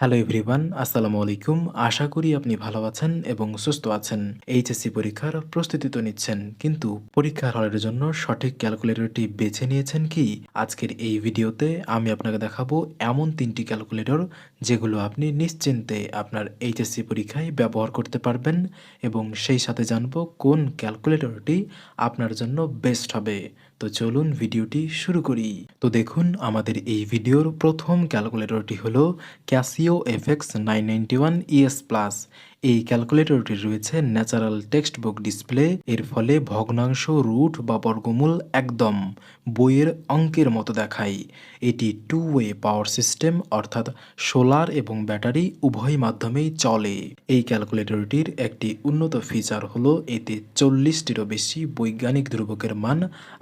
Hello everyone, আসসালামু আলাইকুম। আশা করি আপনি ভালো আছেন এবং সুস্থ আছেন। এইচএসসি পরীক্ষার প্রস্তুতি তো নিচ্ছেন, কিন্তু পরীক্ষার হলের জন্য সঠিক ক্যালকুলেটরটি বেছে নিয়েছেন কি? আজকের এই ভিডিওতে আমি আপনাকে দেখাবো এমন ৩টি ক্যালকুলেটর যেগুলো আপনি নিশ্চিন্তে আপনার এইচএসসি পরীক্ষায় ব্যবহার করতে পারবেন এবং সেই সাথে জানবো কোন ক্যালকুলেটরটি আপনার জন্য বেস্ট হবে। তো চলুন ভিডিওটি শুরু করি। তো দেখুন, আমাদের এই ভিডিওর প্রথম ক্যালকুলেটরটি হলো ক্যাসিও এফএক্স 991 ইএস প্লাস। এই ক্যালকুলেটরটি রয়েছে ন্যাচারাল টেক্সট বুক ডিসপ্লে, এর ফলে ভগ্নাংশ, রুট বা বর্গমূল একদম বইয়ের অঙ্কের মতো দেখায়। এটি টু ওয়ে পাওয়ার সিস্টেম, অর্থাৎ সোলার এবং ব্যাটারি উভয় মাধ্যমেই চলে। এই ক্যালকুলেটরটির একটি উন্নত ফিচার হলো এতে 40টিরও বেশি বৈজ্ঞানিক ধ্রুবকের মান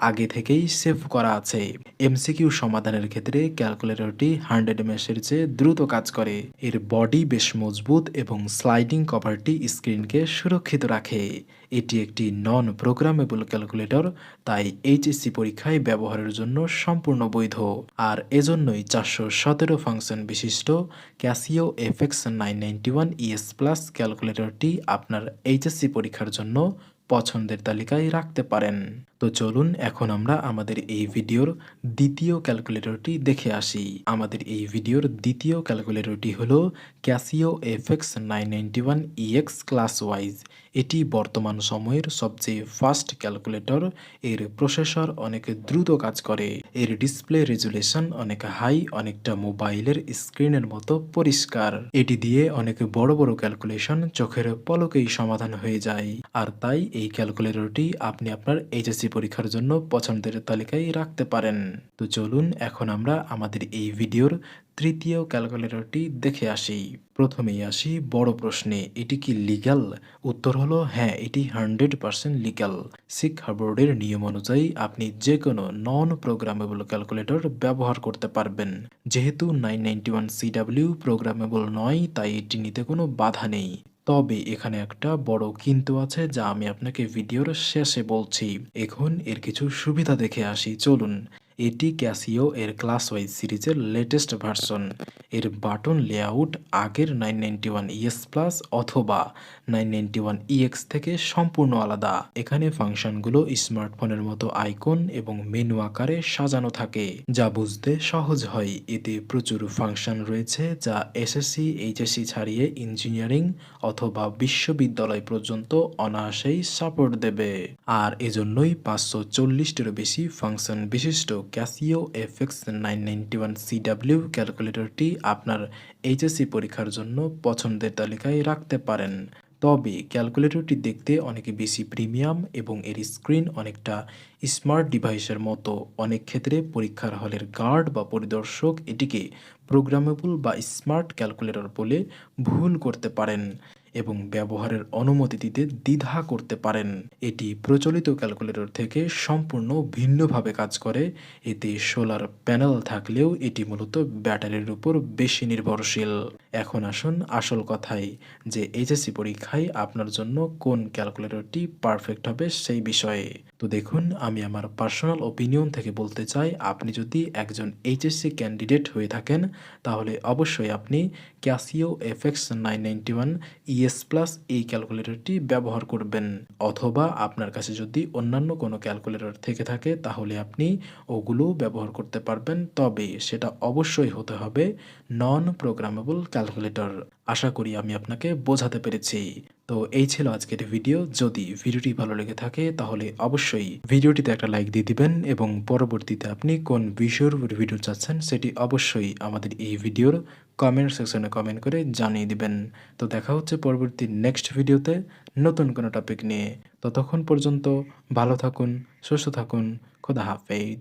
আগে থেকেই সেভ করা আছে। এমসিকিউ সমাধানের ক্ষেত্রে ক্যালকুলেটরটি 100 ম্যাশের চেয়ে দ্রুত কাজ করে। এর বডি বেশ মজবুত এবং স্লাইডিং কভারটি স্ক্রিনকে সুরক্ষিত রাখে। এটি একটি নন প্রোগ্রামেবল ক্যালকুলেটর, তাই এইচএসসি পরীক্ষায় ব্যবহারের জন্য সম্পূর্ণ বৈধ। আর এজন্যই 417 ফাংশন বিশিষ্ট ক্যাসিও এফএক্স 991 ইএস প্লাস ক্যালকুলেটরটি আপনার এইচএসসি পরীক্ষার জন্য পছন্দের তালিকায় রাখতে পারেন। তো চলুন এখন আমরা আমাদের এই ভিডিওর দ্বিতীয় ক্যালকুলেটরটি দেখে আসি। আমাদের এই ভিডিওর দ্বিতীয় ক্যালকুলেটরটি হলো Casio FX 991 EX class wise. এটি বর্তমান সময়ের সবচেয়ে ফাস্ট ক্যালকুলেটর। এর প্রসেসর অনেক দ্রুত কাজ করে, এর ডিসপ্লে রেজুলেশন অনেক হাই, অনেকটা মোবাইলের স্ক্রিনের মতো পরিষ্কার। এটি দিয়ে অনেক বড় বড় ক্যালকুলেশন চোখের পলকেই সমাধান হয়ে যায়। আর তাই এই ক্যালকুলেটরটি আপনি আপনার এইচএসসি পরীক্ষার জন্য পছন্দের তালিকায় রাখতে পারেন। তো চলুন এখন আমরা আমাদের এই ভিডিওর তৃতীয় ক্যালকুলেটরটি দেখে আসি। প্রথমেই আসি বড় প্রশ্নে, এটি কি লিগ্যাল? উত্তর হলো হ্যাঁ, এটি 100% লিগ্যাল। শিক্ষা বোর্ডের নিয়ম অনুযায়ী আপনি যে কোনো নন প্রোগ্রামেবল ক্যালকুলেটর ব্যবহার করতে পারবেন। যেহেতু 991 সিডাব্লিউ প্রোগ্রামেবল নয়, তাই এটি নিতে কোনো বাধা নেই। তবে এখানে একটা বড় কিন্তু আছে, যা আমি আপনাকে ভিডিওর শেষে বলছি। এখন এর কিছু সুবিধা দেখে আসি, চলুন। এটি ক্যাসিও এর ক্লাস ওয়াইজ সিরিজের লেটেস্ট ভার্সন। এর বাটন লেআউট আগের 991 ইএস প্লাস অথবা 991 ইএক্স থেকে সম্পূর্ণ আলাদা। এখানে ফাংশনগুলো স্মার্টফোনের মতো আইকন এবং মেনু আকারে সাজানো থাকে, যা বুঝতে সহজ হয়। এতে প্রচুর ফাংশন রয়েছে যা এসএসসি এইচএসসি ছাড়িয়ে ইঞ্জিনিয়ারিং অথবা বিশ্ববিদ্যালয় পর্যন্ত অনায়াসেই সাপোর্ট দেবে। আর এজন্যই 540টিরও বেশি ফাংশন বিশিষ্ট ক্যাসিও এফএক্স 991 সিডাব্লিউ ক্যালকুলেটরটি আপনার এইচএসসি পরীক্ষার জন্য পছন্দের তালিকায় রাখতে পারেন। তবে ক্যালকুলেটরটি দেখতে অনেক বেশি প্রিমিয়াম এবং এর স্ক্রিন অনেকটা স্মার্ট ডিভাইসের মতো। অনেক ক্ষেত্রে পরীক্ষার হলের গার্ড বা পরিদর্শক এটিকে প্রোগ্রামেবল বা স্মার্ট ক্যালকুলেটর বলে ভুল করতে পারেন এবং ব্যবহারের অনুমতি দিতে দ্বিধা করতে পারেন। এটি প্রচলিত ক্যালকুলেটর থেকে সম্পূর্ণ ভিন্নভাবে কাজ করে। এতে সোলার প্যানেল থাকলেও এটি মূলত ব্যাটারির উপর বেশি নির্ভরশীল। এখন আসুন আসল কথায়, যে এইচএসসি পরীক্ষায় আপনার জন্য কোন ক্যালকুলেটরটি পারফেক্ট হবে সেই বিষয়ে। তো দেখুন, আমি আমার পার্সোনাল ওপিনিয়ন থেকে বলতে চাই, আপনি যদি একজন এইচএসসি ক্যান্ডিডেট হয়ে থাকেন তাহলে অবশ্যই আপনি ক্যাসিও এফএক্স 991 ইএস প্লাস এই ক্যালকুলেটরটি ব্যবহার করবেন। অথবা আপনার কাছে যদি অন্যান্য কোনো ক্যালকুলেটর থেকে থাকে তাহলে আপনি ওগুলো ব্যবহার করতে পারবেন, তবে সেটা অবশ্যই হতে হবে নন প্রোগ্রামেবল ক্যালকুলেটর। আশা করি আমি আপনাকে বোঝাতে পেরেছি। তো এই ছিল আজকের ভিডিও। যদি ভিডিওটি ভালো লেগে থাকে তাহলে অবশ্যই ভিডিওটিতে একটা লাইক দিয়ে দিবেন এবং পরবর্তীতে আপনি কোন বিষয়ের উপর ভিডিও চাচ্ছেন সেটি অবশ্যই আমাদের এই ভিডিওর কমেন্ট সেকশনে কমেন্ট করে জানিয়ে দিবেন। তো দেখা হচ্ছে পরবর্তী নেক্সট ভিডিওতে নতুন কোনো টপিক নিয়ে। ততক্ষণ পর্যন্ত ভালো থাকুন, সুস্থ থাকুন। খোদা হাফেজ।